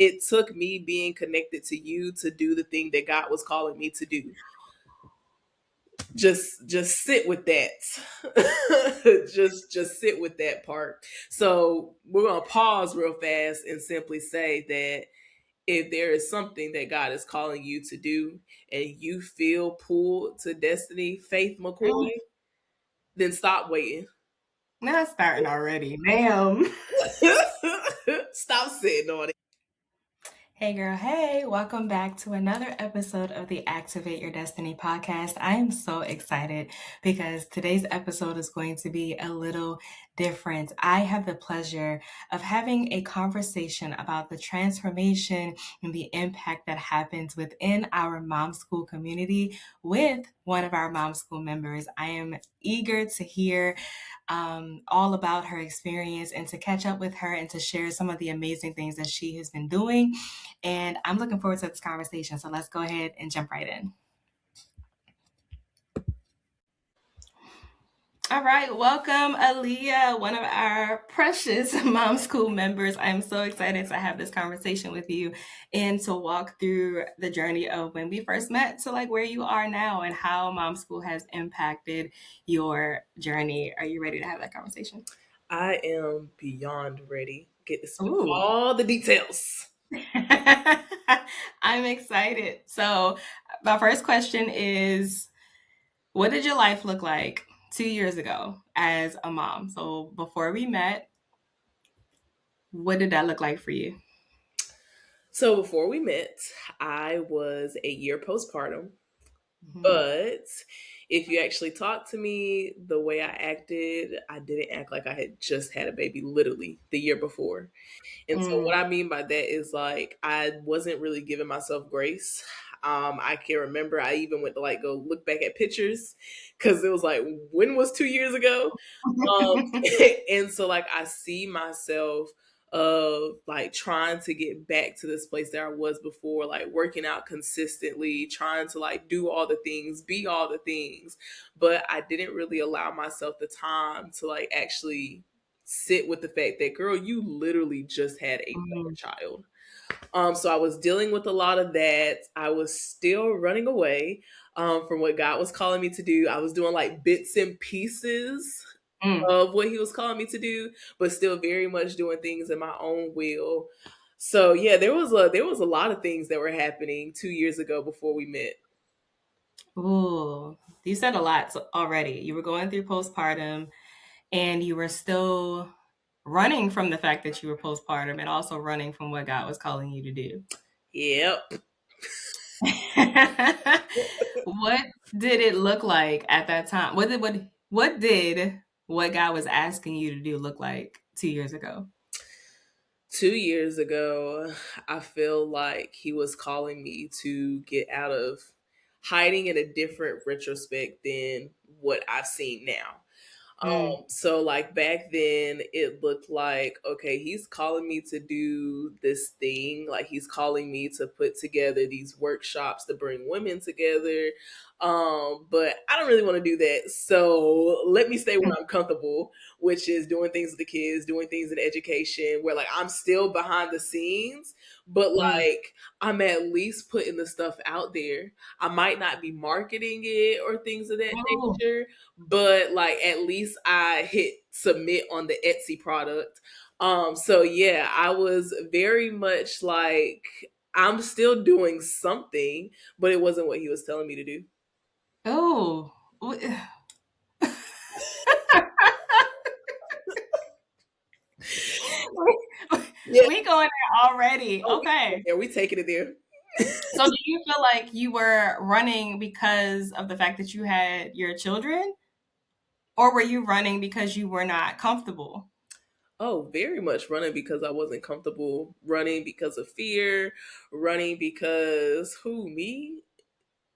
it took me being connected to you to do the thing that God was calling me to do. Just sit with that. just sit with that part. So we're gonna pause real fast and simply say that if there is something that God is calling you to do and you feel pulled to destiny, Faith McCoy, then stop waiting. Not starting already, ma'am. Stop sitting on it. Hey girl, hey, welcome back to another episode of the Activate Your Destiny podcast. I am so excited because today's episode is going to be a little different. I have the pleasure of having a conversation about the transformation and the impact that happens within our mom school community with one of our mom school members. I am eager to hear all about her experience and to catch up with her and to share some of the amazing things that she has been doing. And I'm looking forward to this conversation. So let's go ahead and jump right in. All right, welcome Aaliyah, one of our precious mom school members. I'm so excited to have this conversation with you and to walk through the journey of when we first met to like where you are now and how mom school has impacted your journey. Are you ready to have that conversation? I am beyond ready. Get to spill Ooh. all the details. I'm excited. So, my first question is, what did your life look like 2 years ago as a mom? So, before we met, what did that look like for you? So before we met, I was a year postpartum. Mhm. But if you actually talked to me, the way I acted, I didn't act like I had just had a baby literally the year before. And so Mm. what I mean by that is like I wasn't really giving myself grace. I can remember I even went to like go look back at pictures because it was like, when was 2 years ago? Um, and so like I see myself of like trying to get back to this place that I was before, like working out consistently, trying to like do all the things, be all the things, but I didn't really allow myself the time to like actually sit with the fact that, girl, you literally just had another Mm. child. So I was dealing with a lot of that. I was still running away from what God was calling me to do. I was doing like bits and pieces Mm. of what he was calling me to do, but still very much doing things in my own will. So yeah, there was a lot of things that were happening 2 years ago before we met. Ooh, you said a lot already. You were going through postpartum and you were still running from the fact that you were postpartum and also running from what God was calling you to do. Yep. What did it look like at that time? What did what God was asking you to do look like 2 years ago? 2 years ago, I feel like he was calling me to get out of hiding in a different retrospect than what I've seen now. Mm. So like back then it looked like, okay, he's calling me to do this thing. Like he's calling me to put together these workshops to bring women together. But I don't really want to do that. So let me stay where I'm comfortable, which is doing things with the kids, doing things in education, where like I'm still behind the scenes, but Mm. like I'm at least putting the stuff out there. I might not be marketing it or things of that Oh. nature, but like at least I hit submit on the Etsy product. So yeah, I was very much like I'm still doing something, but it wasn't what he was telling me to do. Oh. Yeah. We going there already. Oh, Okay. we taking it there. So do you feel like you were running because of the fact that you had your children? Or were you running because you were not comfortable? Oh, very much running because I wasn't comfortable, running because of fear, running because who, me?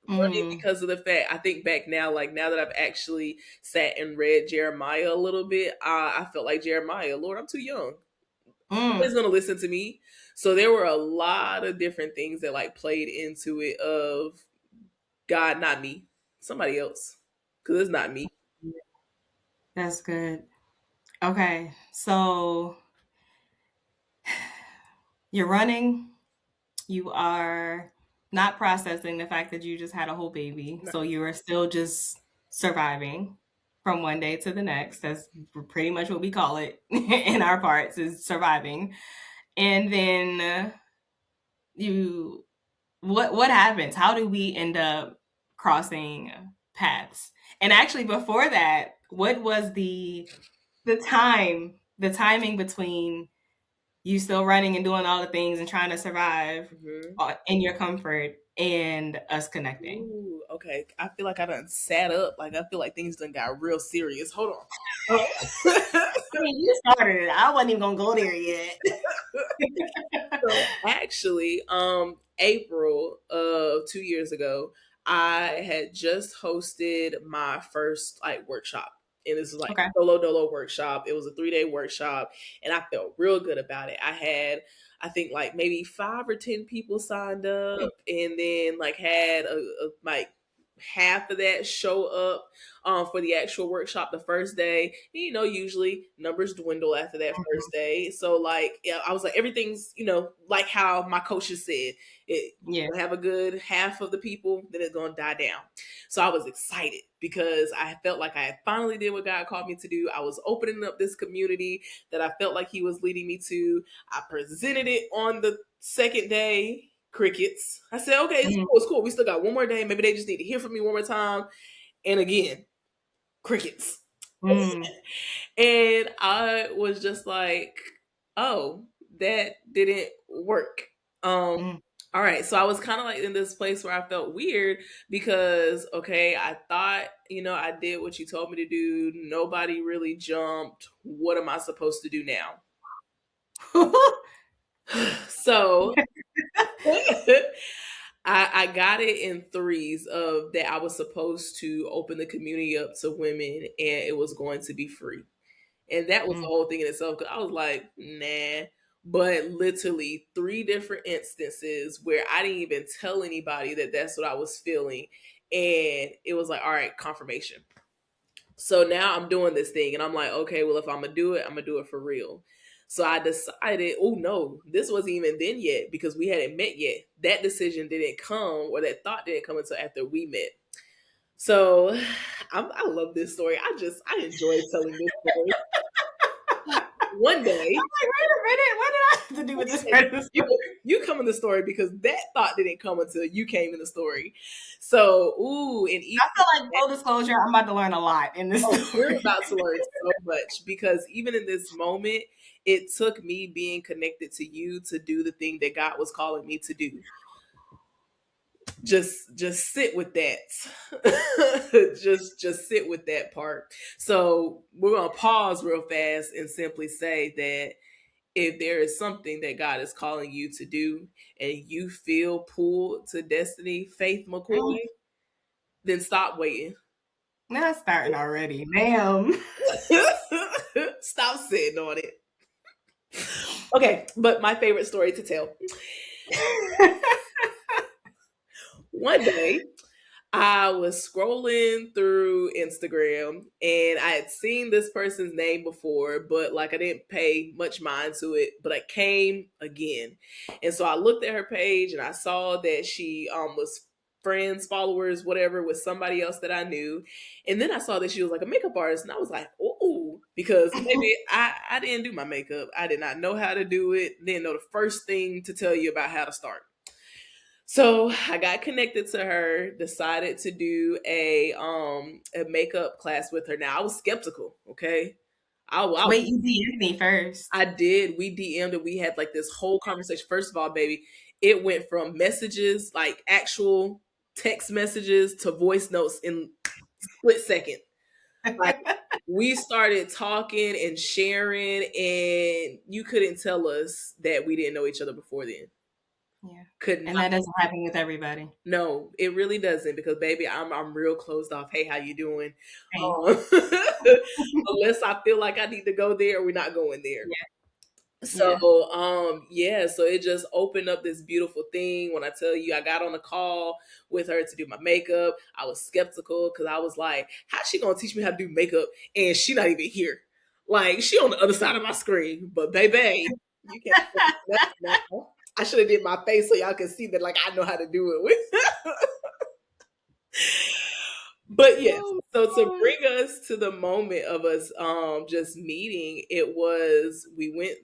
Running Mm. because of the fact I think back now, like now that I've actually sat and read Jeremiah a little bit, I felt like Jeremiah, Lord, I'm too young. Nobody's Mm. gonna listen to me. So there were a lot of different things that like played into it of God, not me, somebody else, because it's not me. That's good. Okay. So you're running. You are not processing the fact that you just had a whole baby. No. So you are still just surviving from one day to the next. That's pretty much what we call it in our parts, is surviving. And then you what happens? How do we end up crossing paths? And actually before that, what was the timing between you still running and doing all the things and trying to survive Mhm. in your comfort and us connecting? Ooh, okay. I feel like I done sat up. Like I feel like things done got real serious. Hold on. I mean, you started it. I wasn't even gonna go there yet. So actually, April of 2 years ago, I had just hosted my first like workshop. And this was like Okay. solo dolo workshop. It was a 3 day workshop, and I felt real good about it. I had, I think, like maybe 5 or 10 people signed up, and then like had like half of that show up for the actual workshop the first day. And, usually numbers dwindle after that first day. So like, yeah, I was like, everything's, like how my coaches said, Yeah. you'll have a good half of the people, then it's gonna die down. So I was excited because I felt like I had finally did what God called me to do. I was opening up this community that I felt like He was leading me to. I presented it on the second day. Crickets. I said, okay, it's Mhm. cool, it's cool. We still got one more day. Maybe they just need to hear from me one more time. And again, crickets. Mm. And I was just like, oh, that didn't work. Mm. All right. So I was kind of like in this place where I felt weird because, okay, I thought, I did what you told me to do. Nobody really jumped. What am I supposed to do now? So I got it in threes of that I was supposed to open the community up to women and it was going to be free. And that was the Mm. whole thing in itself. Cause I was like, nah. But literally 3 different instances where I didn't even tell anybody that that's what I was feeling. And it was like, all right, confirmation. So now I'm doing this thing and I'm like, okay, well, if I'm going to do it, I'm going to do it for real. So I decided, oh no, this wasn't even then yet because we hadn't met yet. That decision didn't come or that thought didn't come until after we met. So I love this story. I enjoy telling this story. One day, I'm like, wait a minute, what did I have to do with this part of the you story? you come in the story because that thought didn't come until you came in the story. So, and even I feel like full disclosure, I'm about to learn a lot in this oh, you're story. about to learn so much because even in this moment, it took me being connected to you to do the thing that God was calling me to do. Just sit with that. just sit with that part. So we're gonna pause real fast and simply say that if there is something that God is calling you to do and you feel pulled to destiny, Faith McCoy, Mm, then stop waiting. now it's starting already, ma'am. Stop sitting on it. Okay, but my favorite story to tell. One day, I was scrolling through Instagram and I had seen this person's name before, but like I didn't pay much mind to it, but I came again. And so I looked at her page and I saw that she was friends, followers, whatever, with somebody else that I knew. And then I saw that she was like a makeup artist and I was like, "Oh, because maybe I didn't do my makeup. I did not know how to do it. Didn't know the first thing to tell you about how to start." So I got connected to her, decided to do a makeup class with her. Now I was skeptical, okay? Wait, you DM'd me first. I did. We DM'd and we had like this whole conversation. First of all, baby, it went from messages, like actual text messages, to voice notes in split second. Like we started talking and sharing, and you couldn't tell us that we didn't know each other before then. Yeah. Could And not. that doesn't happen with everybody. No, it really doesn't because baby, I'm real closed off. Hey, how you doing? Hey. Um, unless I feel like I need to go there, we're not going there. Yeah. Yeah. So yeah, so it just opened up this beautiful thing. When I tell you I got on a call with her to do my makeup, I was skeptical because I was like, how's she gonna teach me how to do makeup and she not even here? Like she on the other side of my screen. But baby, you can't now. I should have did my face so y'all can see that like I know how to do it with. But yes, Oh so to my bring us to the moment of us just meeting, it was we went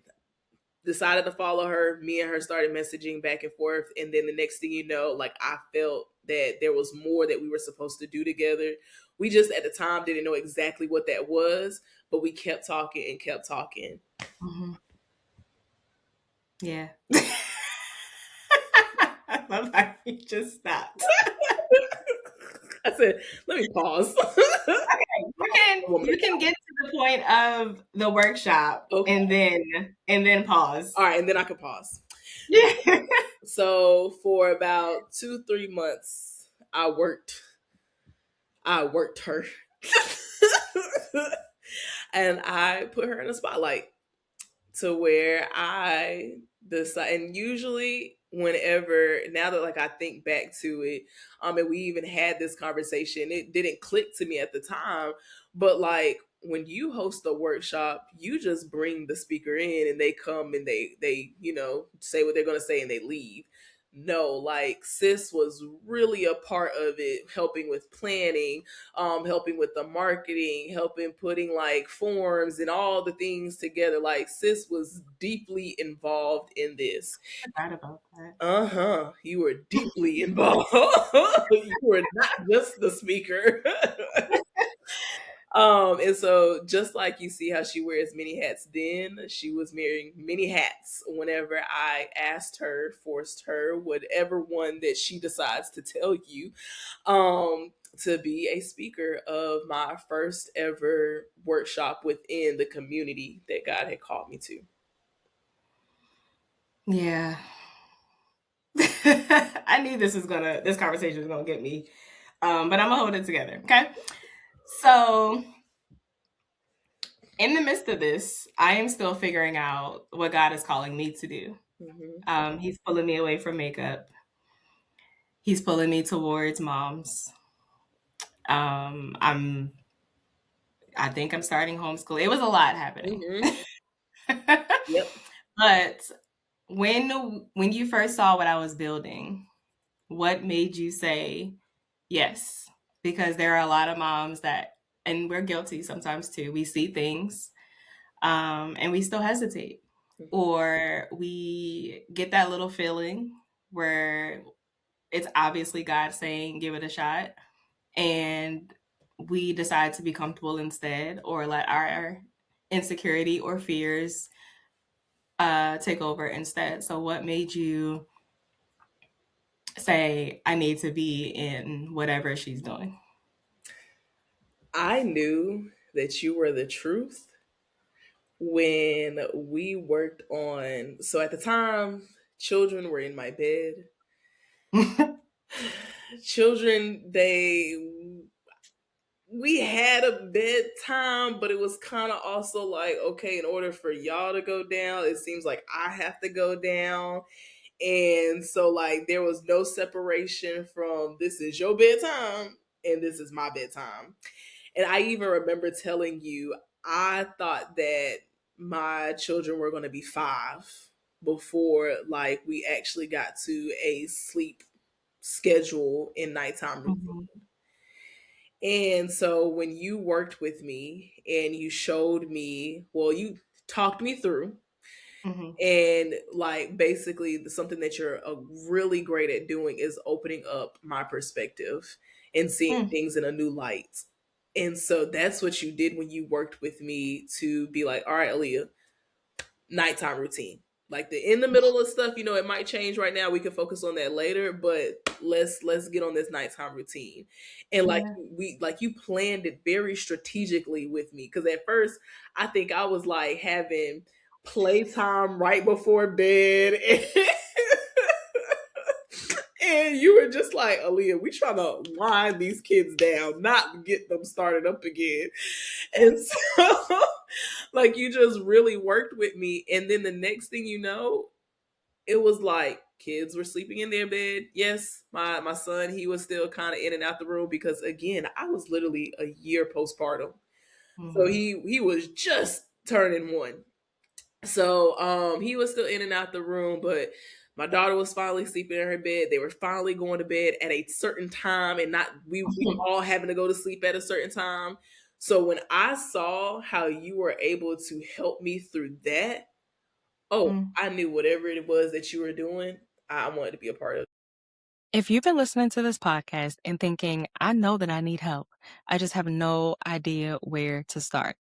decided to follow her. Me and her started messaging back and forth, and then the next thing you know, like I felt that there was more that we were supposed to do together. We just at the time didn't know exactly what that was, but we kept talking and kept talking. God. Yeah. I love how you just stopped. I said, let me pause. Okay, you can get to the point of the workshop Okay. and then pause. All right, and then I can pause. Yeah. So for about 2, 3 months, I worked her. And I put her in a spotlight to where I decide, and usually whenever now that like I think back to it, and we even had this conversation, it didn't click to me at the time, but like when you host a workshop, you just bring the speaker in and they come and they say what they're gonna say and they leave. No, like sis was really a part of it, helping with planning, helping with the marketing, helping putting like forms and all the things together. Like sis was deeply involved in this. Forgot about that. Uh-huh. You were deeply involved. You were not just the speaker. And so just like you see how she wears many hats, then she was wearing many hats whenever I asked her, forced her, whatever one that she decides to tell you, to be a speaker of my first ever workshop within the community that God had called me to. Yeah. I knew this conversation was gonna get me. But I'm gonna hold it together. Okay. So in the midst of this, I am still figuring out what God is calling me to do. Hmm. He's pulling me away from makeup. He's pulling me towards moms. I'm I think I'm starting homeschool. It was a lot happening. Hmm. Yep. But when you first saw what I was building, what made you say yes? Because there are a lot of moms that, and we're guilty sometimes too. We see things, and we still hesitate, or we get that little feeling where it's obviously God saying, "Give it a shot," and we decide to be comfortable instead, or let our insecurity or fears take over instead. So, what made you say, I need to be in whatever she's doing? I knew that you were the truth when we worked on, so at the time, children were in my bed. Children, we had a bedtime, but it was kind of also like, okay, in order for y'all to go down, it seems like I have to go down. And so, like, there was no separation from this is your bedtime and this is my bedtime. And I even remember telling you, I thought that my children were going to be 5 before, like, we actually got to a sleep schedule and nighttime routine. Mhm, And so when you worked with me and you showed me, well, you talked me through, mhm, and like basically something that you're really great at doing is opening up my perspective and seeing mm, things in a new light. And so that's what you did when you worked with me to be like, all right, Aaliyah, nighttime routine. Like the in the middle of stuff, it might change right now. We can focus on that later, but let's get on this nighttime routine. And like yeah. you planned it very strategically with me. Cause at first I think I was like having playtime right before bed. And you were just like, Aaliyah, we trying to wind these kids down, not get them started up again. And so, like, you just really worked with me. And then the next thing you know, it was like kids were sleeping in their bed. Yes, my son, he was still kind of in and out the room because, again, I was literally a year postpartum. So Mhm, he was just turning 1. So he was still in and out the room, but My daughter was finally sleeping in her bed. They were finally going to bed at a certain time, and not we all having to go to sleep at a certain time. So when I saw how you were able to help me through that, oh, Mm. I knew whatever it was that you were doing, I wanted to be a part of. If you've been listening to this podcast and thinking, I know that I need help, I just have no idea where to start.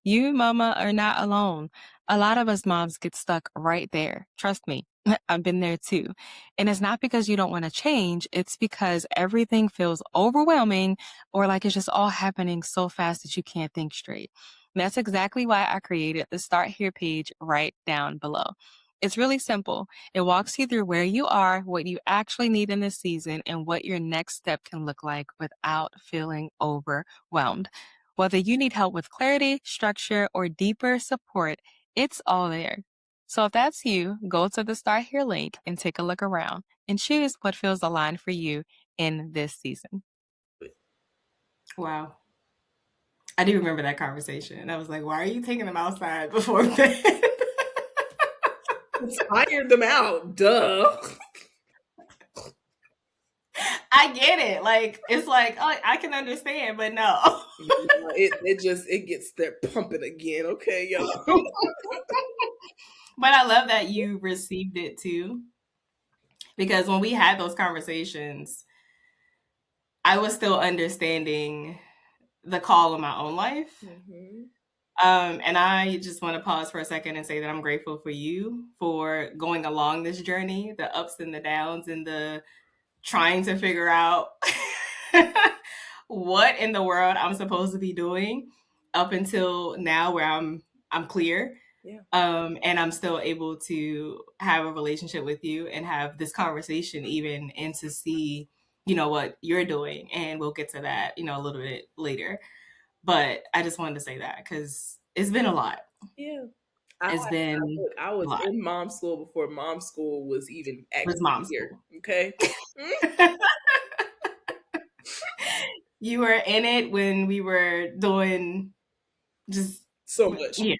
You, mama, are not alone. A lot of us moms get stuck right there. Trust me, I've been there too. And it's not because you don't want to change, it's because everything feels overwhelming or like it's just all happening so fast that you can't think straight. And that's exactly why I created the Start Here page right down below. It's really simple. It walks you through where you are, what you actually need in this season, and what your next step can look like without feeling overwhelmed. Whether you need help with clarity, structure, or deeper support, it's all there. So if that's you, go to the Start Here link and take a look around and choose what feels aligned for you in this season. Wow. I do remember that conversation. I was like, why are you taking them outside before bed? Tired them out, duh. I get it. Like, it's like, oh, I can understand, but no. It gets that pumping again. Okay, y'all. But I love that you received it too. Because when we had those conversations, I was still understanding the call in my own life. Mm-hmm. And I just want to pause for a second and say that I'm grateful for you for going along this journey, the ups and the downs and the trying to figure out what in the world I'm supposed to be doing up until now where I'm clear. Yeah. And I'm still able to have a relationship with you and have this conversation even and to see, what you're doing. And we'll get to that, a little bit later. But I just wanted to say that because it's been a lot. Yeah. It's been Look, I a was lot. in mom school before mom school was even It was actually mom here. school. Okay. You were in it when we were doing just So much. yeah.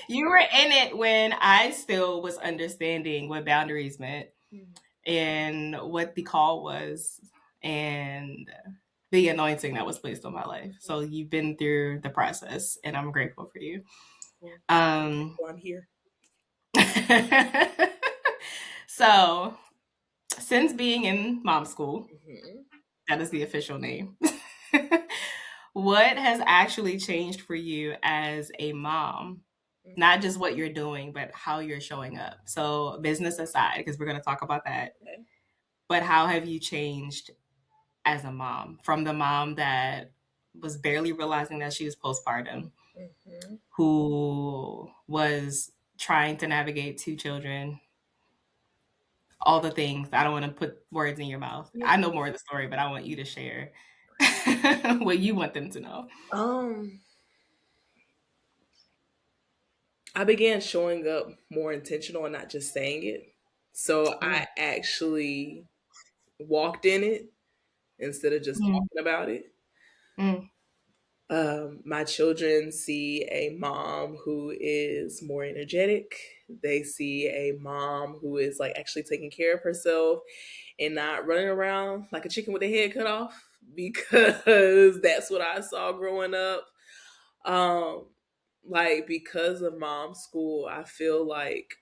You were in it when I still was understanding what boundaries meant and what the call was and the anointing that was placed on my life. So you've been through the process and I'm grateful for you. Well, I'm here. So since being in mom school, Mm-hmm. that is the official name. What has actually changed for you as a mom? Not just what you're doing, but how you're showing up. So, business aside, because we're going to talk about that, Okay. but how have you changed as a mom from the mom that was barely realizing that she was postpartum, Mm-hmm. who was trying to navigate two children, all the things? I don't want to put words in your mouth. Yeah. I know more of the story, but I want you to share what you want them to know. Um, I began showing up more intentional and not just saying it. So I Mm, actually walked in it instead of just mm, talking about it. mm. My children see a mom who is more energetic. They see a mom who is like actually taking care of herself and not running around like a chicken with their head cut off because that's what I saw growing up. Um, like because of mom school, I feel like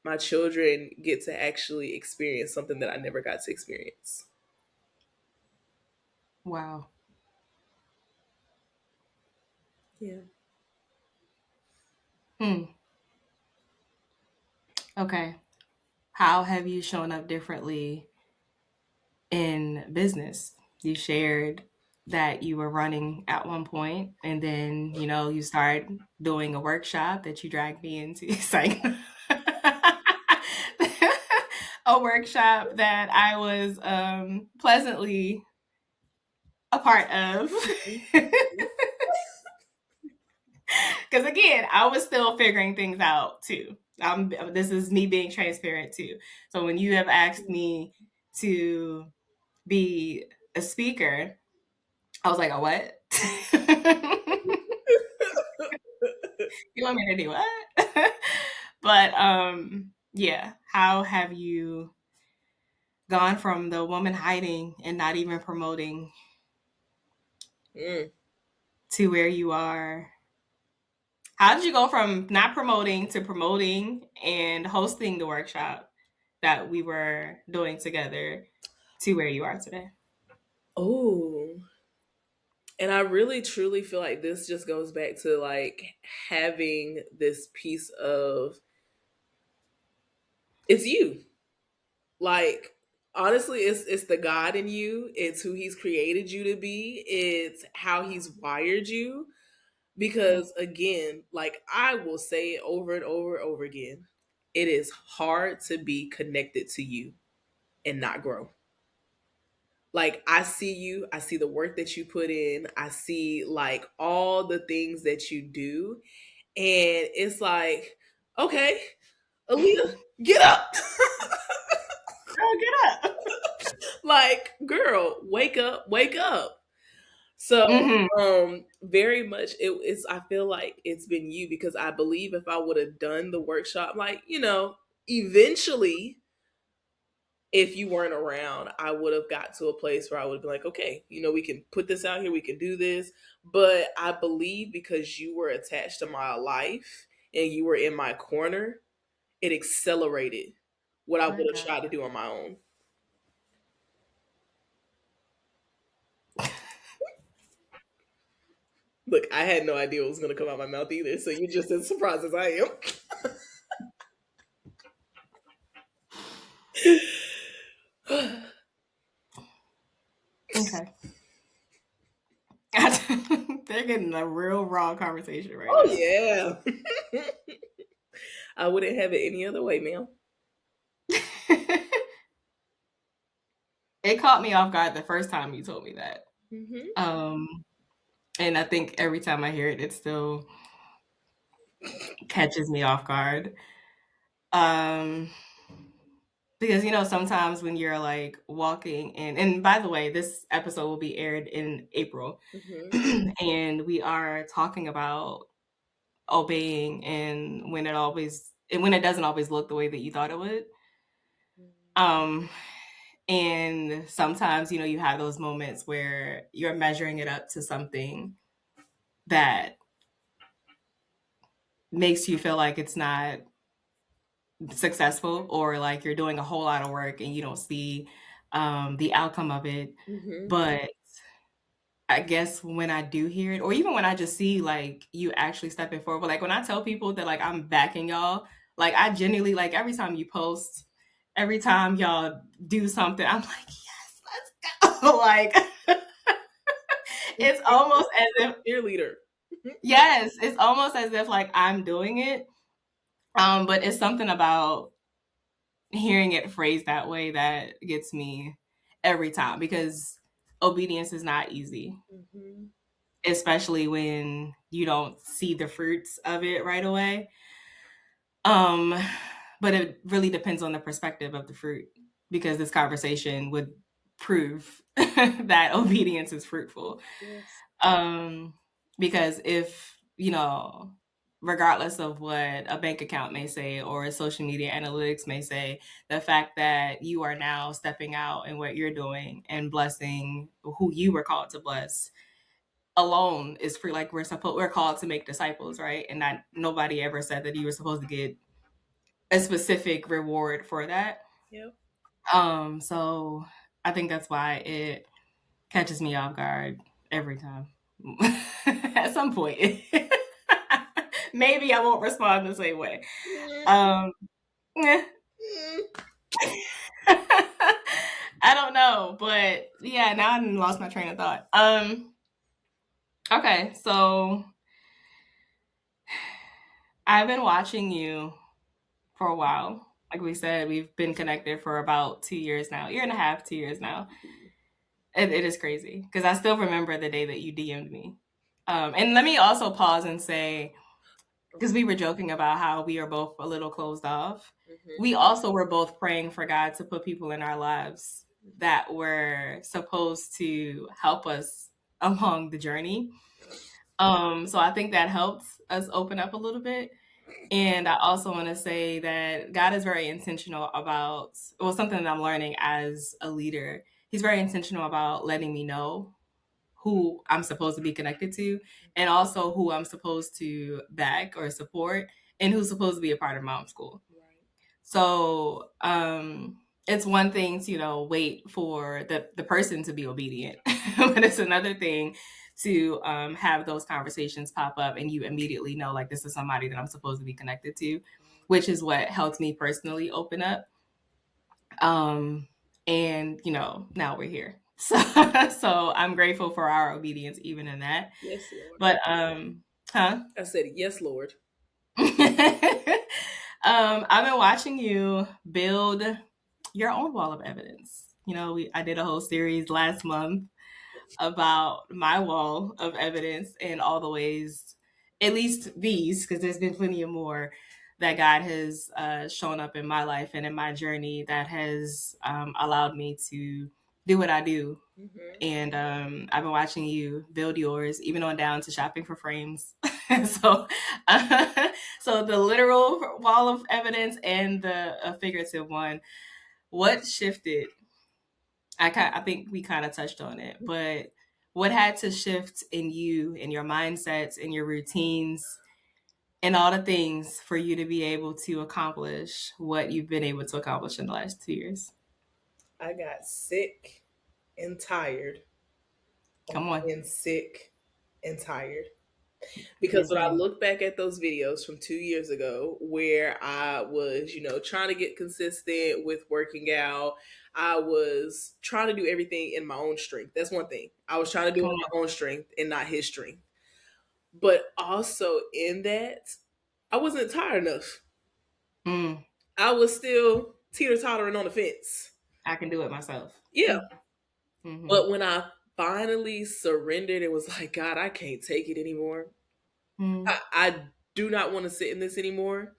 my children get to actually experience something that I never got to experience. Wow. Yeah. Hmm. Okay. How have you shown up differently in business? You shared that you were running at one point and then, you started doing a workshop that you dragged me into. It's like a workshop that I was pleasantly a part of. Because again, I was still figuring things out too. This is me being transparent too. So when you have asked me to be a speaker, I was like, a what? You want me to do what? But yeah, how have you gone from the woman hiding and not even promoting Mm. to where you are? How did you go from not promoting to promoting and hosting the workshop that we were doing together to where you are today? Oh, and I really truly feel like this just goes back to like having this piece of it's you. Like honestly, it's the God in you. It's who he's created you to be. It's how he's wired you. Mm, Because again, like I will say it over and over and over again, it is hard to be connected to you and not grow. Like I see you, I see the work that you put in, I see like all the things that you do, and it's like, okay, Aaliyah, get up. girl, get up. Like, girl, wake up, wake up. So, Hmm. very much it's I feel like it's been you because I believe if I would have done the workshop, like, eventually if you weren't around, I would have got to a place where I would have been like, okay, we can put this out here, we can do this. But I believe because you were attached to my life and you were in my corner, it accelerated what I My would have God. tried to do on my own. Look, I had no idea what was going to come out of my mouth either. So you're just as surprised as I am. Okay. They're getting a real raw conversation right Oh, now. yeah. I wouldn't have it any other way, ma'am. It caught me off guard the first time you told me that. Hmm. Um, and I think every time I hear it, it still catches me off guard. Um, because sometimes when you're like walking in, and by the way, this episode will be aired in April, Hmm. and we are talking about obeying and when it doesn't always look the way that you thought it would. Um, and sometimes you have those moments where you're measuring it up to something that makes you feel like it's not successful, or like you're doing a whole lot of work and you don't see the outcome of it. Hmm. But I guess when I do hear it, or even when I just see like you actually stepping forward, but like when I tell people that like I'm backing y'all, like I genuinely, like every time you post, every time y'all do something, I'm like, yes, let's go. Like it's almost as if, Cheerleader. yes, it's almost as if like I'm doing it. But it's something about hearing it phrased that way that gets me every time, because obedience is not easy, Hmm. especially when you don't see the fruits of it right away. Um, but it really depends on the perspective of the fruit, because this conversation would prove that obedience is fruitful. Yes. Um, because if, regardless of what a bank account may say or social media analytics may say, the fact that you are now stepping out in what you're doing and blessing who you were called to bless alone is free. Like we're called to make disciples, right? And that nobody ever said that you were supposed to get a specific reward for that. Yep. So I think that's why it catches me off guard every time. At some point, maybe I won't respond the same way. Mm. Um, eh. Mm. I don't know, but yeah, now I lost my train of thought. Okay, so I've been watching you for a while. Like we said, we've been connected for about 2 years now, year and a half, 2 years now. It is crazy because I still remember the day that you DM'd me. And let me also pause and say, because we were joking about how we are both a little closed off. Hmm. We also were both praying for God to put people in our lives that were supposed to help us along the journey. So I think that helped us open up a little bit. And I also want to say that God is very intentional about, well, something that I'm learning as a leader. He's very intentional about letting me know who I'm supposed to be connected to, and also who I'm supposed to back or support, and who's supposed to be a part of my own school. Right. So it's one thing to, wait for the person to be obedient, but it's another thing to have those conversations pop up and you immediately know, like, this is somebody that I'm supposed to be connected to, which is what helped me personally open up. And now we're here. So I'm grateful for our obedience even in that. Yes, Lord. But huh? I said, yes, Lord. I've been watching you build your own wall of evidence. I did a whole series last month about my wall of evidence and all the ways, at least these, because there's been plenty of more that God has shown up in my life and in my journey that has allowed me to do what I do. Hmm. And I've been watching you build yours, even on down to shopping for frames. so, so the literal wall of evidence and the figurative one. What shifted? I think we kind of touched on it, but what had to shift in you, in your mindsets, in your routines, and all the things for you to be able to accomplish what you've been able to accomplish in the last 2 years? I got sick and tired of Come on. being sick and tired. Because Yes, when I ma'am. look back at those videos from 2 years ago, where I was, trying to get consistent with working out, I was trying to do everything in my own strength. That's one thing. I was trying to do it Come in on. my own strength and not his strength. But also in that, I wasn't tired enough. Mm, I was still teeter tottering on the fence. I can do it myself. Yeah. Mm, mm-hmm. But when I finally surrendered and was like, God, I can't take it anymore. Mm, I do not want to sit in this anymore.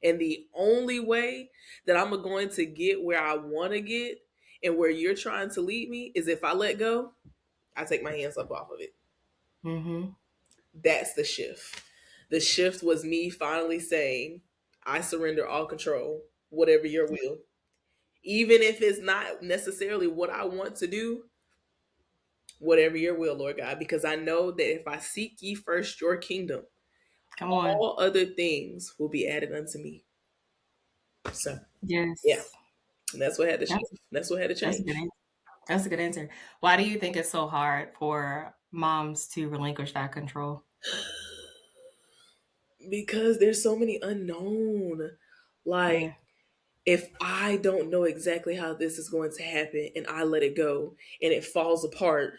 And the only way that I'm going to get where I want to get and where you're trying to lead me is if I let go, I take my hands up off of it. mm-hmm. That's the shift. The shift was me finally saying, I surrender all control, whatever your will. Even if it's not necessarily what I want to do, whatever your will, Lord God, because I know that if I seek ye first your kingdom, Come on. all other things will be added unto me. So, yeah, Yes. and that's what had to That's shift. That's what had to that's a good change. answer. That's a good answer. Why do you think it's so hard for moms to relinquish that control? Because there's so many unknown. Like, Yeah. if I don't know exactly how this is going to happen and I let it go and it falls apart,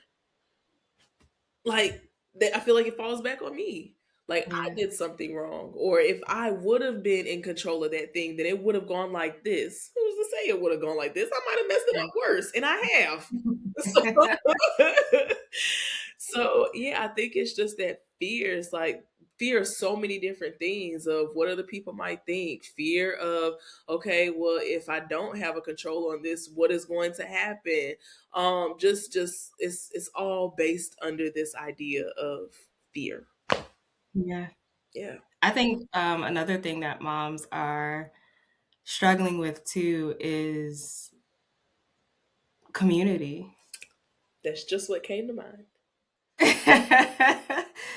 like that, I feel like it falls back on me. Like I Yeah. did something wrong, or if I would have been in control of that thing, then it would have gone like this. Who's to say it would have gone like this? I might have messed it Yeah. up worse, and I have. So yeah, I think it's just that fear is like fear of so many different things of what other people might think. Fear of, okay, well, if I don't have a control on this, what is going to happen? Just it's all based under this idea of fear. Yeah. Yeah. I think another thing that moms are struggling with too is community. That's just what came to mind.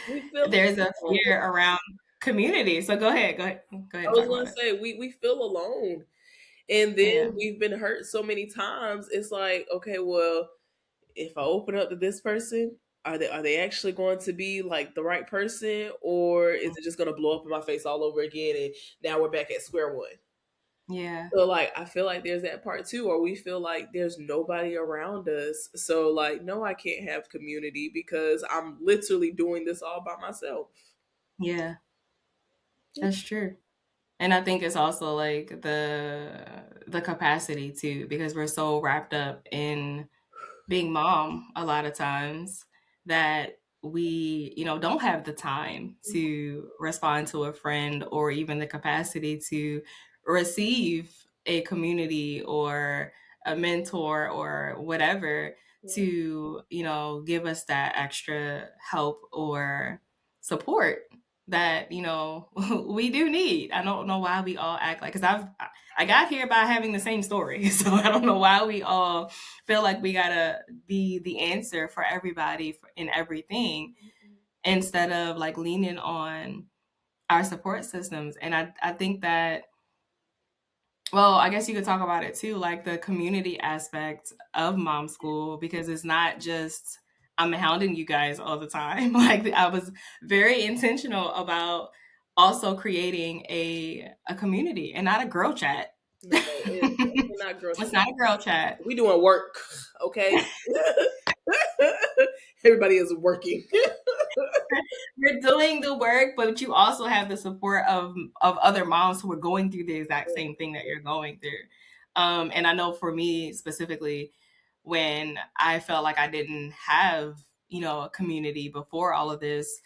We feel There's a alone. fear around community. So go ahead. Go ahead. Go ahead I and was talk gonna about it. say we feel alone. And then Yeah. we've been hurt so many times. It's like, okay, well, if I open up to this person, are they actually going to be like the right person, or is it just going to blow up in my face all over again? And now we're back at square one. Yeah. So like, I feel like there's that part too, or we feel like there's nobody around us. So like, no, I can't have community because I'm literally doing this all by myself. Yeah. That's true. And I think it's also like the capacity too, because we're so wrapped up in being mom a lot of times that we, don't have the time to respond to a friend or even the capacity to receive a community or a mentor or whatever Yeah. to, give us that extra help or support. that, we do need. I don't know why we all act like, because I got here by having the same story. So I don't know why we all feel like we gotta be the answer for everybody in everything, instead of like leaning on our support systems. And I think that, well, I guess you could talk about it too, like the community aspect of mom school, because it's not just I'm hounding you guys all the time. Like I was very intentional about also creating a community and not a girl chat. No, it's definitely not girl It's chat. not a girl chat. We doing work, okay? Everybody is working. You're doing the work, but you also have the support of other moms who are going through the exact same thing that you're going through. And I know for me specifically, when I felt like I didn't have, a community before all of this,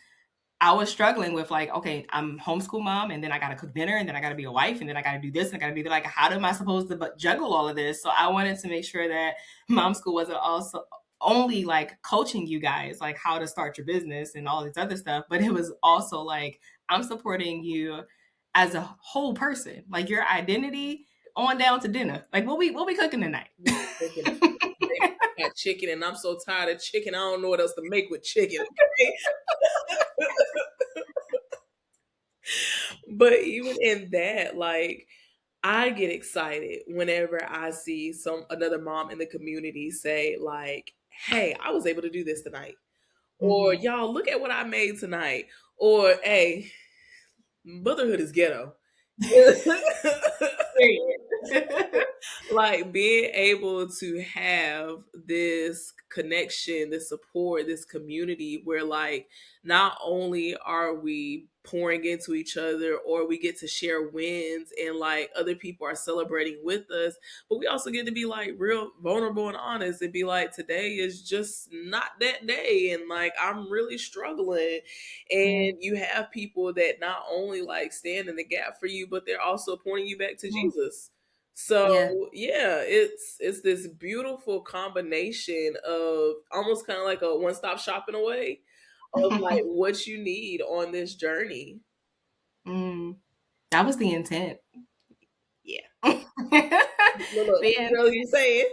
I was struggling with like, okay, I'm homeschool mom, and then I gotta cook dinner, and then I gotta be a wife, and then I gotta do this, and I gotta do that. Like, how am I supposed to juggle all of this? So I wanted to make sure that mom school wasn't also only like coaching you guys like how to start your business and all this other stuff, but it was also like I'm supporting you as a whole person, like your identity on down to dinner. Like what we cooking tonight? Chicken. Baby, I got chicken, and I'm so tired of chicken. I don't know what else to make with chicken. Okay? But even in that, like, I get excited whenever I see another mom in the community say, like, "Hey, I was able to do this tonight," or Mm-hmm. "Y'all, look at what I made tonight," or "Hey, motherhood is ghetto." Like being able to have this connection, this support, this community where like not only are we pouring into each other or we get to share wins and like other people are celebrating with us, but we also get to be like real vulnerable and honest and be like, today is just not that day and like I'm really struggling. Yeah. And you have people that not only like stand in the gap for you, but they're also pointing you back to Jesus. Yeah. So yeah, it's this beautiful combination of almost kind of like a one stop shopping away of like what you need on this journey. Mm, that was the intent. Yeah. Look, the girl, you saying?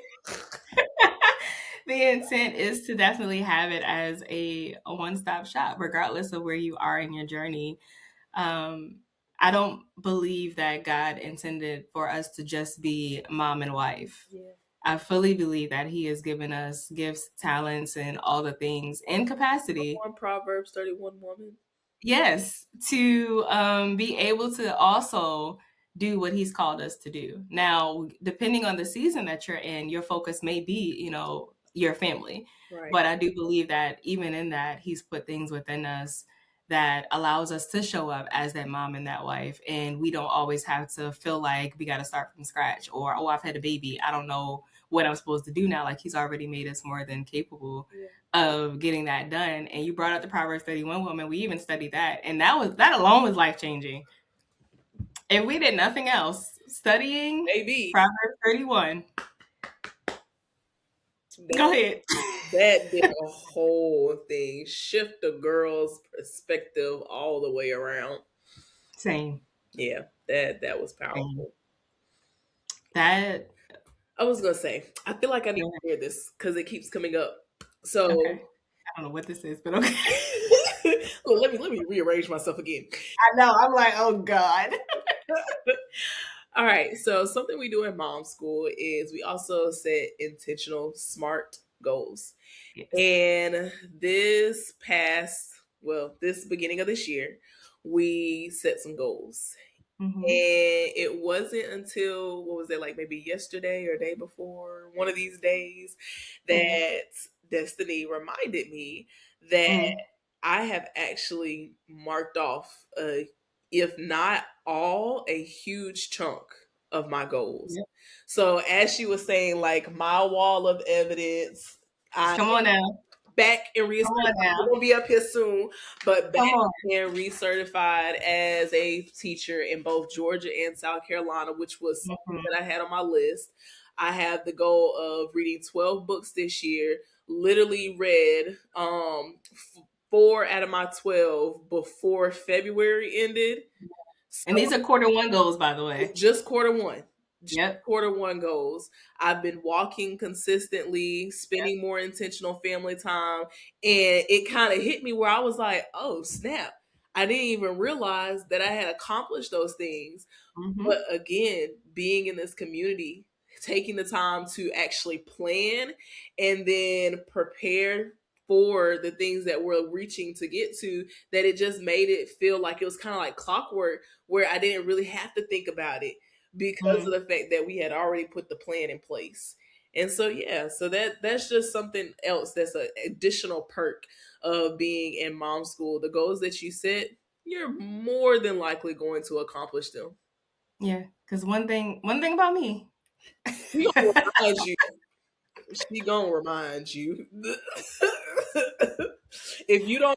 the intent is to definitely have it as a one-stop shop, regardless of where you are in your journey. Um, I don't believe that God intended for us to just be mom and wife. Yeah. I fully believe that He has given us gifts, talents, and all the things in capacity. On Proverbs 31 woman. Yes, to be able to also do what he's called us to do. Now, depending on the season that you're in, your focus may be, your family. Right. But I do believe that even in that, he's put things within us that allows us to show up as that mom and that wife. And we don't always have to feel like we got to start from scratch or, oh, I've had a baby. I don't know what I'm supposed to do now. Like he's already made us more than capable Yeah. of getting that done. And you brought up the Proverbs 31 woman. We even studied that. And that alone was life changing. If we did nothing else, studying Maybe Proverbs 31. Go that ahead. that did a whole thing. Shift the girl's perspective all the way around. Same. Yeah, that was Same. powerful. That I was gonna say, I feel like I need yeah. to hear this because it keeps coming up. So Okay. I don't know what this is, but okay. well, let me rearrange myself again. I know. I'm like, oh God. All right. So something we do in mom school is we also set intentional smart goals. Yes. And this beginning of this year, we set some goals. Mm-hmm. And it wasn't until what was it, like maybe yesterday or day before, one of these days, Mm-hmm. that Destiny reminded me that Mm-hmm. I have actually marked off, if not all, a huge chunk of my goals. Yep. So as she was saying, like my wall of evidence, I Come on now. back and Come on recertified. We're now. gonna be up here soon, but back Come on. and recertified as a teacher in both Georgia and South Carolina, which was something Mm-hmm. that I had on my list. I have the goal of reading 12 books this year. Literally read 4 out of my 12 before February ended. And So these are quarter one goals, by the way. just quarter one. Just Yep. quarter one goals. I've been walking consistently, Yep. spending more intentional family time. And it kind of hit me where I was like, oh, snap. I didn't even realize that I had accomplished those things. But Mm-hmm. again, being in this community, taking the time to actually plan and then prepare for the things that we're reaching to get to, that it just made it feel like it was kind of like clockwork, where I didn't really have to think about it because of Mm. the fact that we had already put the plan in place. And so yeah, so that's just something else that's an additional perk of being in mom school. The goals that you set, you're more than likely going to accomplish them. Yeah. Because one thing about me. She gonna remind you. She gonna remind you.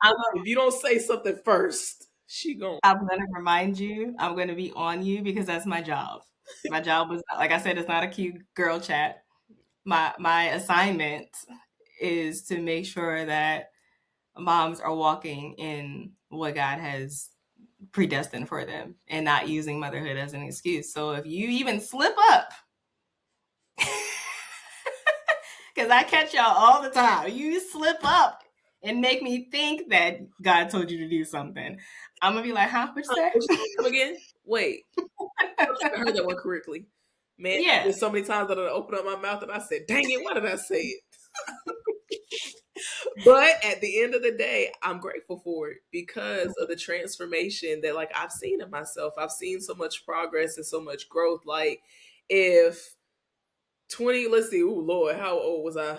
I'm, If you don't say something first, she gonna. I'm gonna remind you. I'm gonna be on you because that's my job. My job was, like I said, it's not a cute girl chat. My assignment is to make sure that moms are walking in what God has predestined for them and not using motherhood as an excuse. So if you even slip up, because I catch y'all all the time, you slip up and make me think that God told you to do something, I'm gonna be like, huh, what you say? What you say? Come again? Wait, I think I heard that one correctly. Man, Yeah. there's so many times that I opened up my mouth and I said, "Dang it, why did I say it?" But at the end of the day, I'm grateful for it because of the transformation that like I've seen in myself. I've seen so much progress and so much growth. Like if 20, let's see, oh Lord, how old was I?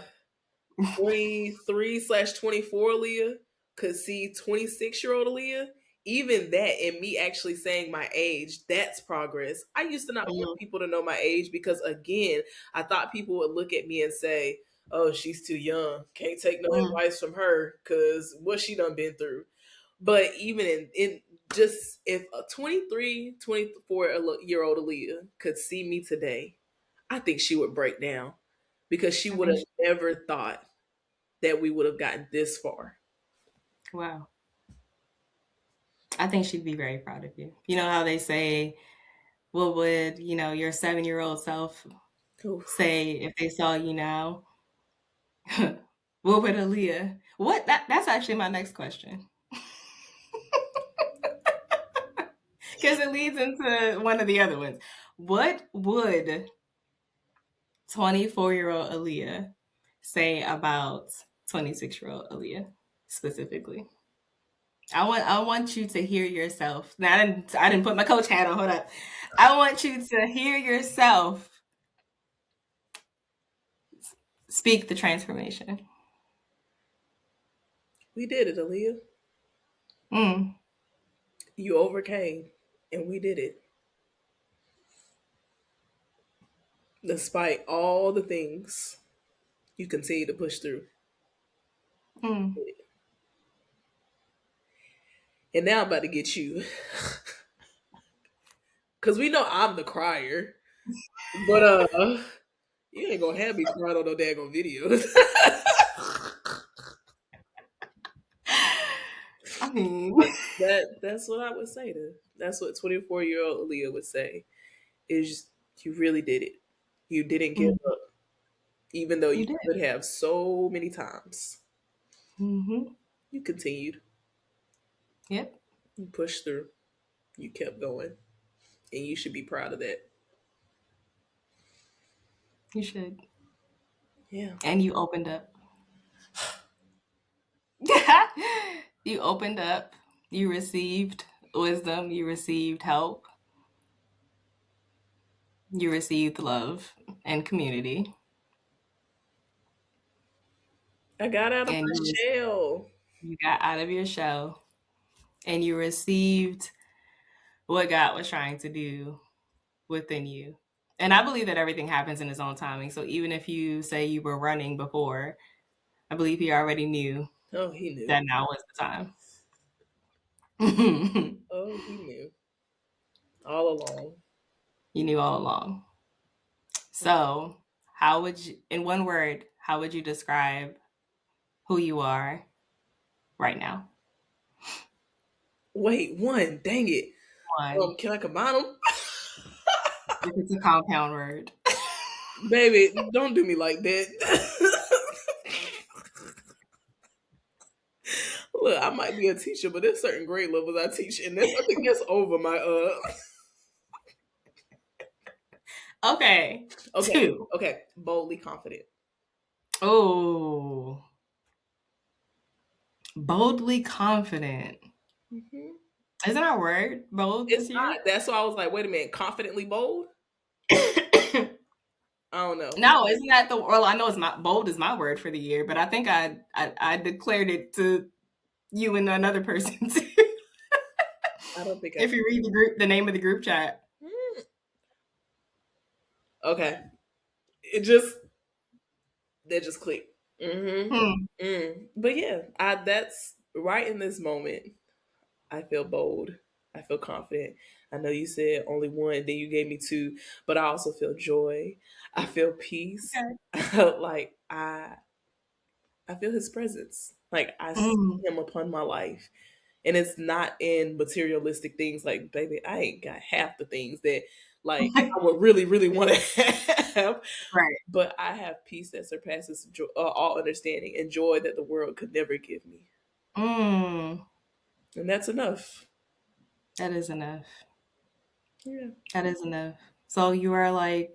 23/24 Aaliyah could see 26-year-old Aaliyah. Even that, and me actually saying my age, that's progress. I used to not want Mm, people to know my age because, again, I thought people would look at me and say, oh, she's too young. Can't take no mm, advice from her because what she done been through. But even in just if a 23, 24-year-old Aaliyah could see me today, I think she would break down because she I would think, have never thought that we would have gotten this far. wow. I think she'd be very proud of you. You know how they say, what would, your 7-year-old self Oof. say if they saw you now? What would Aaliyah? That's actually my next question. Because it leads into one of the other ones. What would 24-year-old Aaliyah say about 26-year-old Aaliyah specifically? I want you to hear yourself. Now I didn't put my coach hat on. Hold up. I want you to hear yourself speak the transformation. We did it, Aaliyah. Mm, You overcame, and we did it. Despite all the things you continue to push through. mm. And now I'm about to get you. Because we know I'm the crier. But you ain't gonna have me crying on no daggone videos. I mean, That's what I would say to. That's what 24-year-old Aaliyah would say. Is you really did it. You didn't give mm, up, even though you you did. could have so many times. Hmm. You continued. Yep, You pushed through. You kept going, and you should be proud of that. you should. Yeah. And you opened up. You opened up. You received wisdom. You received help. You received love and community. I got out of And my shell. you got out of your shell and you received what God was trying to do within you. And I believe that everything happens in his own timing. So even if you say you were running before, I believe he already knew Oh, he knew. that now was the time. You Oh, he knew all along. knew all along. So, how would you, in one word, how would you describe who you are right now? Wait, one. Dang it. One. Can I combine them? If it's a compound word. Baby, don't do me like that. Look, I might be a teacher, but there's certain grade levels I teach, and I think that's over my Okay. Okay, Two. okay. Boldly confident. Oh, boldly confident. Hmm. Isn't our word bold It's this year? not. That's why I was like, wait a minute, confidently bold. I don't know. No, isn't that the well? I know it's my bold is my word for the year, but I think I declared it to you and another person too. I don't think I. If you read the name of the group chat. Hmm. Okay, it just that just clicked. Mm-hmm. Hmm. But yeah, I that's right in this moment. I feel bold. I feel confident. I know you said only one, then you gave me two, but I also feel joy. I feel peace. Okay. Like I feel his presence. Like I see Mm. him upon my life. And it's not in materialistic things like, baby, I ain't got half the things that like I would really, really want to have. Right. But I have peace that surpasses all understanding and joy that the world could never give me. Mm. And that's enough. That is enough. Yeah. That is enough. So you are like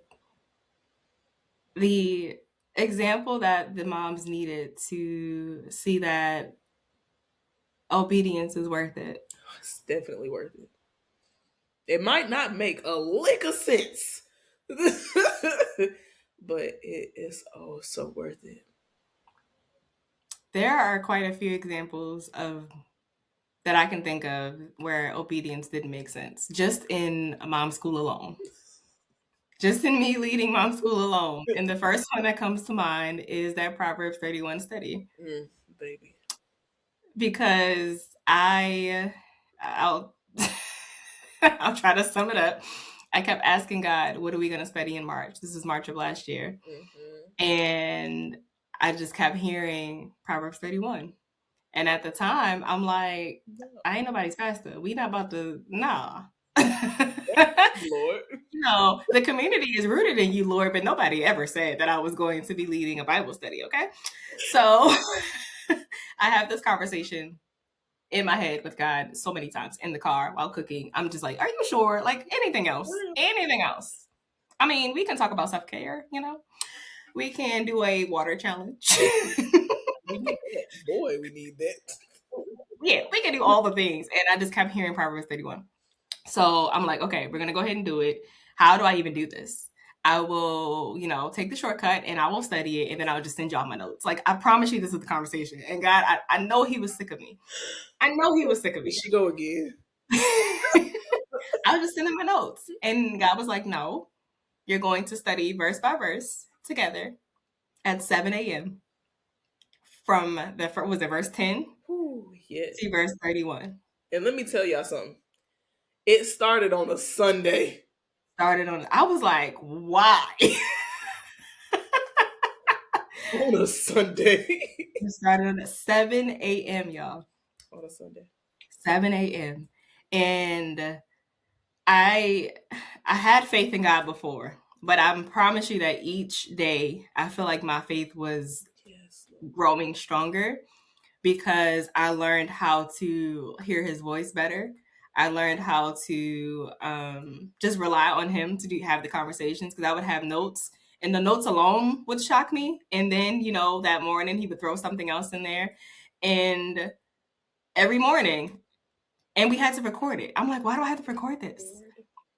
the example that the moms needed to see that obedience is worth it. It's definitely worth it. It might not make a lick of sense, but it is oh so worth it. There are quite a few examples of that I can think of where obedience didn't make sense. Just in mom school alone. Just in me leading mom school alone. And the first one that comes to mind is that Proverbs 31 study. Mm, baby. Because I'll I'll try to sum it up. I kept asking God, what are we going to study in March? This is March of last year. Mm-hmm. And I just kept hearing Proverbs 31. And at the time, I'm like, No, I ain't nobody's pastor. We not about to, nah. Lord. No, the community is rooted in you, Lord, but nobody ever said that I was going to be leading a Bible study, okay? So I have this conversation in my head with God so many times in the car while cooking. I'm just like, are you sure? Like anything else? Anything else? I mean, we can talk about self care, you know? We can do a water challenge. We need that. Boy, we need that. Yeah, we can do all the things. And I just kept hearing Proverbs 31. So I'm like, okay, we're going to go ahead and do it. How do I even do this? I will, take the shortcut and I will study it and then I'll just send y'all my notes. Like, I promise you this is the conversation. And God, I know he was sick of me. I know he was sick of Here me. she go again. I was just sending my notes. And God was like, no, you're going to study verse by verse together at 7 a.m. from was it verse 10 Whew, yeah. to verse 31. And let me tell y'all something. It started on a Sunday. I was like, why? On a Sunday. It started at 7 a.m., y'all. On a Sunday. 7 a.m. And I I had faith in God before, but I promise you that each day I feel like my faith was Yes. growing stronger because I learned how to hear his voice better. I learned how to just rely on him to have the conversations because I would have notes and the notes alone would shock me. And then, that morning he would throw something else in there. And every morning, and we had to record it. I'm like, why do I have to record this? Lord.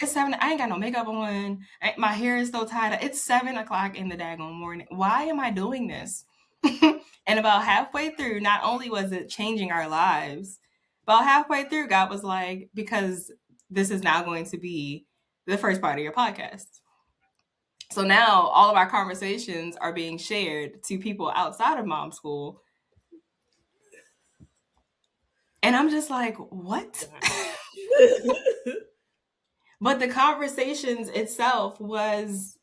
It's 7. I ain't got no makeup on. My hair is so tied up. It's 7 o'clock in the daggone morning. Why am I doing this? And about halfway through, not only was it changing our lives, about halfway through, God was like, because this is now going to be the first part of your podcast. So now all of our conversations are being shared to people outside of mom school. And I'm just like, what? But the conversations itself was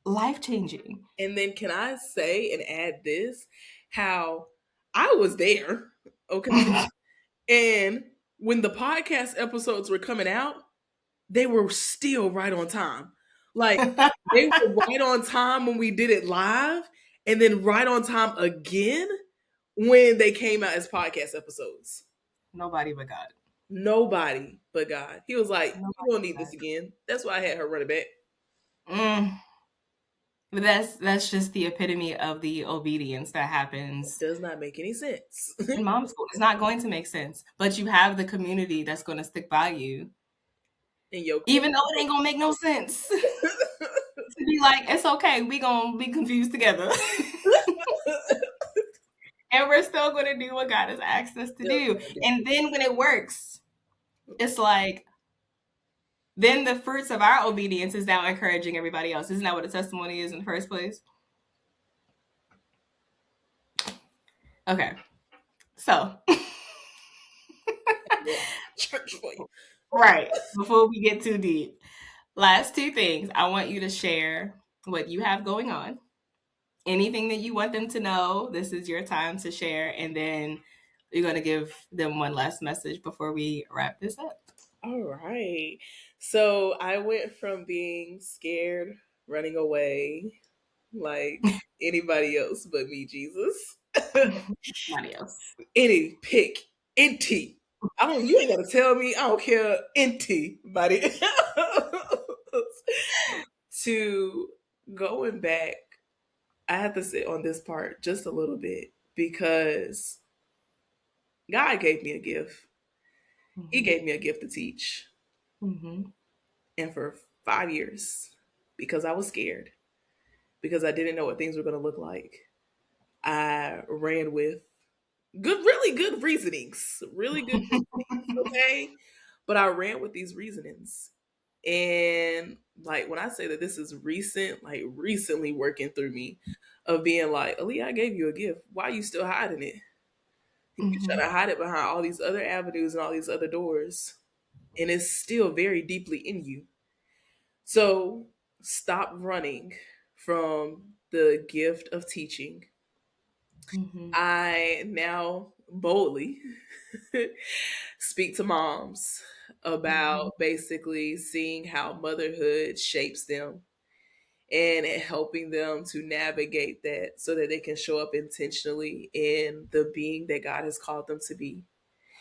life changing. And then can I say and add this how I was there. Okay. And when the podcast episodes were coming out, they were still right on time. Like they were right on time when we did it live, and then right on time again when they came out as podcast episodes. Nobody but God. Nobody but God. He was like, "You Nobody won't but need this God. again." That's why I had her run it back. Mm. But that's just the epitome of the obedience that It happens does not make any sense. in mom school. It's not going to make sense. But you have the community that's going to stick by you, In your even though it ain't gonna make no sense. To be like, it's okay, we gonna be confused together. And we're still gonna do what God has asked us to do. And then when it works, it's like, then the fruits of our obedience is now encouraging everybody else. Isn't that what a testimony is in the first place? Okay. So Church for you. right. Before we get too deep. Last two things. I want you to share what you have going on. Anything that you want them to know, this is your time to share. And then you're going to give them one last message before we wrap this up. All right. So I went from being scared, running away, like anybody else but me, Jesus. Nobody else. Any pick, inty. I don't. You ain't gotta tell me. I don't care. Inty, buddy. To going back, I have to sit on this part just a little bit because God gave me a gift. He Mm-hmm. gave me a gift to teach, Mm-hmm. and for 5 years, because I was scared, because I didn't know what things were going to look like, I ran with really good reasonings, really good reasonings, okay? But I ran with these reasonings. And like when I say that this is recent, like recently working through me of being like, Aaliyah, I gave you a gift. Why are you still hiding it? You Mm-hmm. trying to hide it behind all these other avenues and all these other doors. And it's still very deeply in you. So stop running from the gift of teaching. Mm-hmm. I now boldly speak to moms Mm-hmm. about basically seeing how motherhood shapes them and helping them to navigate that so that they can show up intentionally in the being that God has called them to be,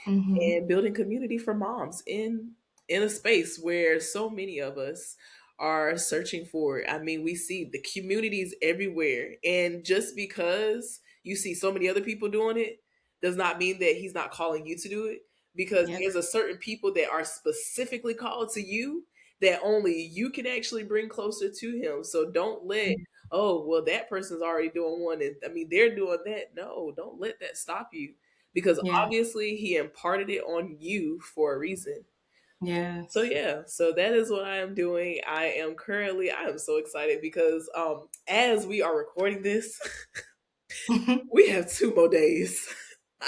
Mm-hmm. and building community for moms in a space where so many of us are searching for it. I mean, we see the communities everywhere, and just because you see so many other people doing it does not mean that he's not calling you to do it, because Yep. there's a certain people that are specifically called to you that only you can actually bring closer to him. So don't let, oh well, that person's already doing one, and I mean they're doing that. No, don't let that stop you, because Yeah. obviously he imparted it on you for a reason. So Yes. yeah, so that is what I am doing. I am so excited because as we are recording this, we have 2 more days.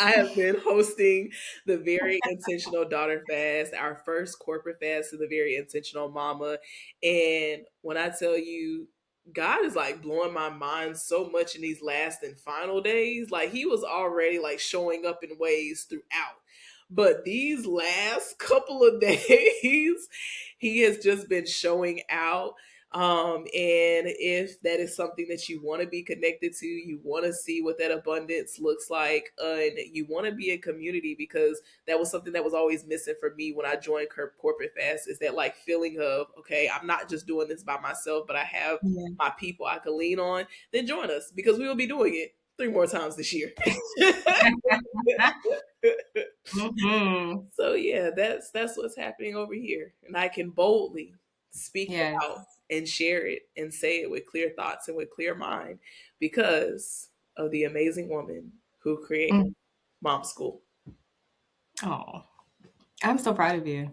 I have been hosting the Very Intentional Daughter Fast, our first corporate fast to the Very Intentional Mama. And when I tell you, God is like blowing my mind so much in these last and final days. Like he was already like showing up in ways throughout. But these last couple of days, he has just been showing out. And if that is something that you want to be connected to, you want to see what that abundance looks like, and you want to be in community, because that was something that was always missing for me when I joined Corporate Fast, is that like feeling of, okay, I'm not just doing this by myself, but I have Yeah. my people I can lean on. Then join us, because we will be doing it 3 more times this year. Mm-hmm. So yeah, that's what's happening over here, and I can boldly speak it Yes. out and share it and say it with clear thoughts and with clear mind, because of the amazing woman who created Mm. Mom School. Oh, I'm so proud of you.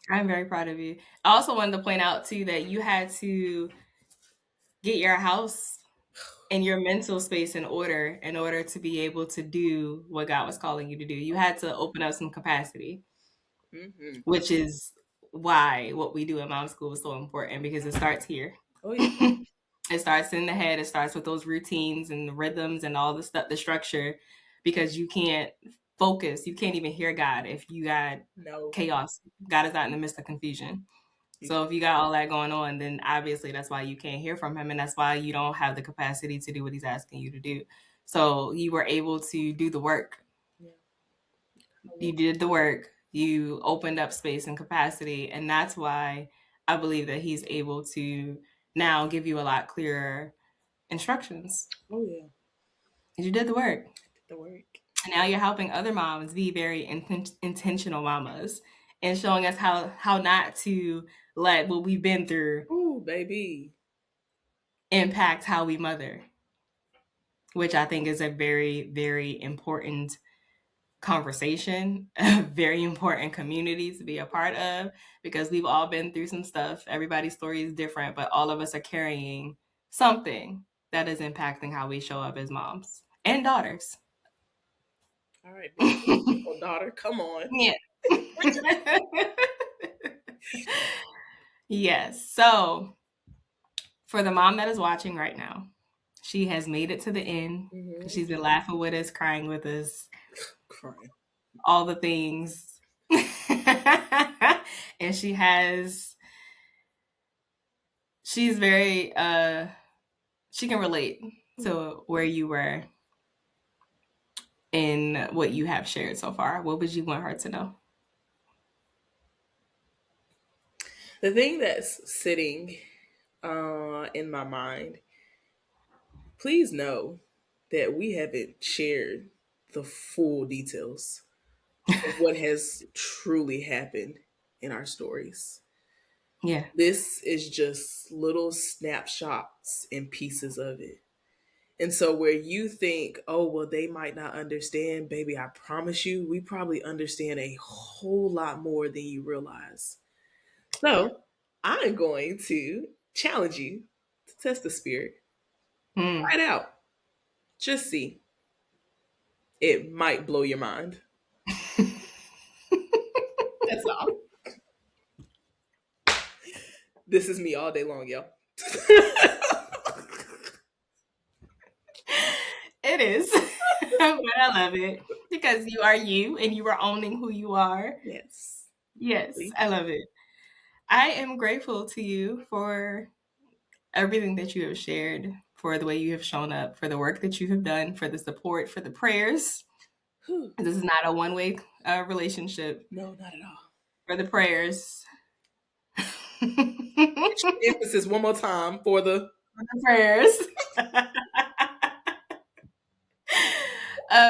I'm very proud of you. I also wanted to point out too that you had to get your house and your mental space in order to be able to do what God was calling you to do. You had to open up some capacity, Hmm. which is why what we do in mom school is so important, because it starts here. Oh yeah. It starts in the head. It starts with those routines and the rhythms and all the stuff, the structure, because you can't focus. You can't even hear God if you got No, chaos. God is not in the midst of confusion. you So can't. if you got all that going on, then obviously that's why you can't hear from him, and that's why you don't have the capacity to do what he's asking you to do. So you were able to do the work. Yeah. You did the work. You opened up space and capacity, and that's why I believe that he's able to now give you a lot clearer instructions. Oh yeah, You did the work. did the work. And now you're helping other moms be very intentional mamas and showing us how not to let what we've been through Ooh, baby. impact how we mother, which I think is a very, very important conversation, a very important community to be a part of, because we've all been through some stuff. Everybody's story is different, but all of us are carrying something that is impacting how we show up as moms and daughters. All right, big beautiful daughter, come on. Yeah. Yes. So, for the mom that is watching right now, she has made it to the end. Mm-hmm. She's been laughing with us, crying with us, Crying. all the things. And she's very she can relate to where you were in what you have shared so far. What would you want her to know? The thing that's sitting in my mind, please know that we haven't shared the full details of what has truly happened in our stories. Yeah. This is just little snapshots and pieces of it. And so, where you think, oh, well, they might not understand, baby, I promise you, we probably understand a whole lot more than you realize. So, I'm going to challenge you to test the spirit. Hmm. Try it out. Just see. It might blow your mind. That's all. This is me all day long, y'all. It is. But I love it because you are you and you are owning who you are. Yes. Yes, I love it. I am grateful to you for everything that you have shared, for the way you have shown up, for the work that you have done, for the support, for the prayers. Whew. This is not a one-way relationship. No, not at all. For the prayers. Emphasis one more time for the Prayers.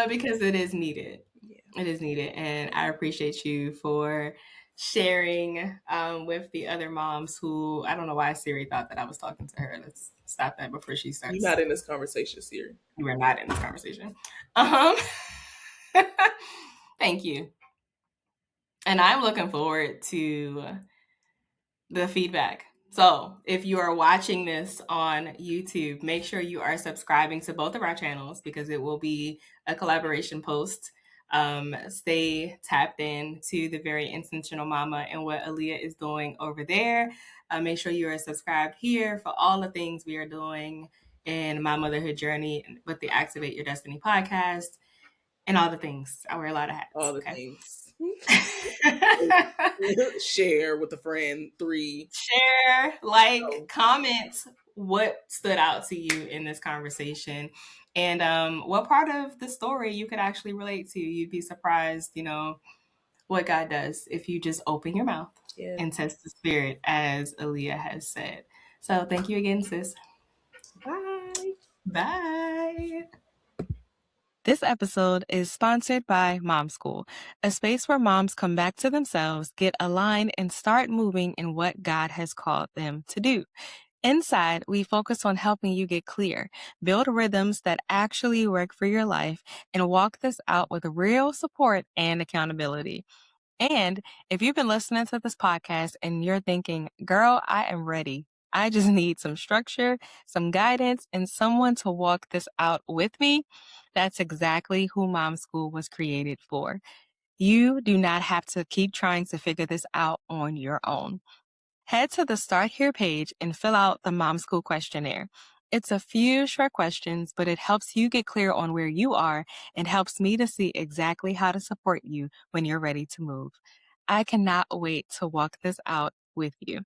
Because it is needed. yeah. It is needed. And I appreciate you for sharing with the other moms who, I don't know why Siri thought that I was talking to her. Let's stop that before she You're starts. not in this conversation, Siri. We're not in this conversation. Um, Thank you. And I'm looking forward to the feedback. So, if you are watching this on YouTube, make sure you are subscribing to both of our channels because it will be a collaboration post. Stay tapped in to the Very Intentional Mama and what Aaliyah is doing over there. Make sure you are subscribed here for all the things we are doing in my motherhood journey with the Activate Your Destiny podcast and all the things. I wear a lot of hats. All the Okay. things. Share with a friend. 3. Share, like, comment what stood out to you in this conversation and what part of the story you could actually relate to. You'd be surprised, what God does if you just open your mouth and test the spirit, as Aaliyah has said. So thank you again, sis. Bye. Bye. This episode is sponsored by Mom School, a space where moms come back to themselves, get aligned, and start moving in what God has called them to do. Inside, we focus on helping you get clear, build rhythms that actually work for your life, and walk this out with real support and accountability. And if you've been listening to this podcast and you're thinking, girl, I am ready. I just need some structure, some guidance, and someone to walk this out with me. That's exactly who Mom School was created for. You do not have to keep trying to figure this out on your own. Head to the Start Here page and fill out the Mom School questionnaire. It's a few short questions, but it helps you get clear on where you are and helps me to see exactly how to support you when you're ready to move. I cannot wait to walk this out with you.